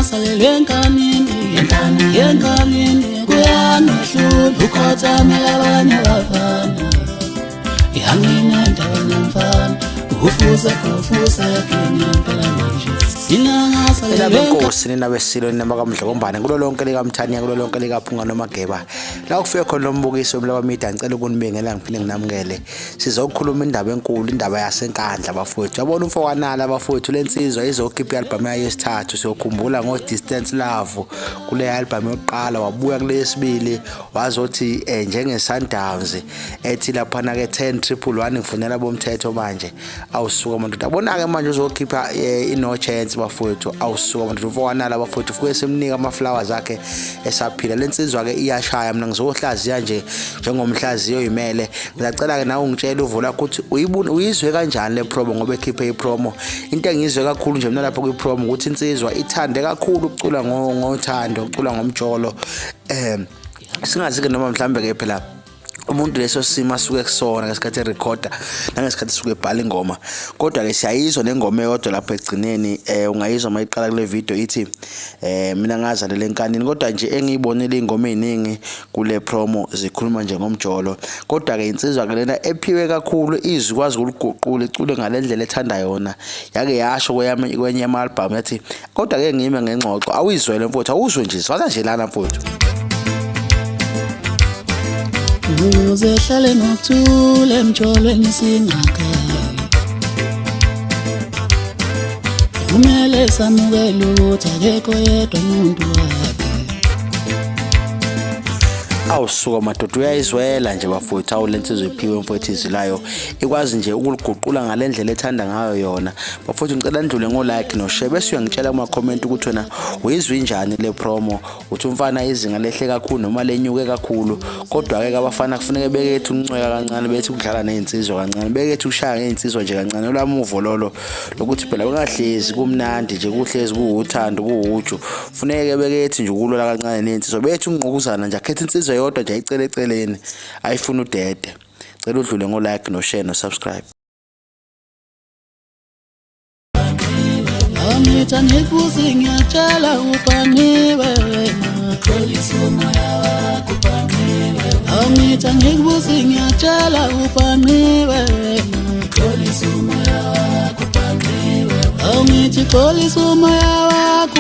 ngisalele enkanini kuyanihlula ukhothame abanye abafana ihangine endaweni yomfana ufuze yakini impela manje Inkosi ninabesilo ninabakamdlokombane kulo lonke likaMthaniya kulo lonke likaphunga noMageba la kufike khona lo mbukiso umlaba media ngicela ukunibingelela ngiphinde nginamukele sizokhuluma indaba enkulu indaba yasenkandla bafowethu yabona umfokanala bafowethu lensizwa izokhipha i-album yayo yesithathu siyokhumbula ngo Distance Love kule album yokuqala wabuya kulesibili wazothi njenge Sundowns ethi lapha na ke 10-111 ngifunela bomthetho manje awusuka umuntu abona ke manje uzokhipha ino chance bafowethu awusuka abantu ufokanala bafowethu ufike semnika ama-flowers akhe esaphila lensizwa ke iyashaya mina ngizohlaziya nje njengomhlaziyo oyimele ngizacela ke nawe ungitshela uvula ukuthi uyizwe kanjani le promo ngoba ekhiphe ipromo into engizwe kakhulu nje mina lapha kwipromo ukuthi insizwa ithande kakhulu ukucula ngothando ukucula ngomjolo singazi ke noma mhlambe ke phela umuntu leso sima suke kusona ngesikhathi erecorda nangesikhathi suke ebhala ingoma kodwa ke siyayizwa lengoma eyodwa lapha egcineni ungayizwa mayiqala kule video ithi mina ngazalele enkanini kodwa nje engiyibonile ingoma eziningi kule promo zikhuluma nje ngomjolo kodwa ke insizwa ke lena ephiwe kakhulu izikwazi ukuguqula icule ngalendlela ethanda yona yake yasho kwenye ama-album yathi kodwa ke ngime ngengxoxo awuyizwele mfowethu awuzwe nje sifaza nje lana mfowethu uzehlale nokuthula emjolweni singakhali kumele samukele ukuthi akekho yedwa umuntu wakhe awusuka madoda uyayizwela nje bafowethu awulensizwe iphiwe mfowethu izilayo ikwazi nje ukuliguqula ngalendlela ethanda ngayo yona bafowethu ngicela ndlule ngo-like no-share bese uyangitshela kuma-comment ukuthi wena uyizwe njani le promo uthi umfana izinga lehle kakhulu noma lenyuke kakhulu kodwa-ke abafana kufuneka bekethi uncweka kancane bethi ukudlala ney'nsizwa kancane bekethi ushaya ngey'nsizwa nje kancane olwamuvo lolo lokuthi phela bengahlezi kumnandi nje kuhlezi kuwuthando kuwuju funeke bekethi nje ukulola kancane ney'nsizwa bethi ungqukuzana nje akhethe insizwa yodwa nje ayicele eceleni ayifuna udede cela udlule ngo-like no-share no-subscribe Amita ngikubuze ngiyatshela upaniwe wena xolisa umoya wakho upaniwe Amita ngikubuze ngiyatshela upaniwe wena xolisa umoya wakho upaniwe Amita xolisa umoya wakho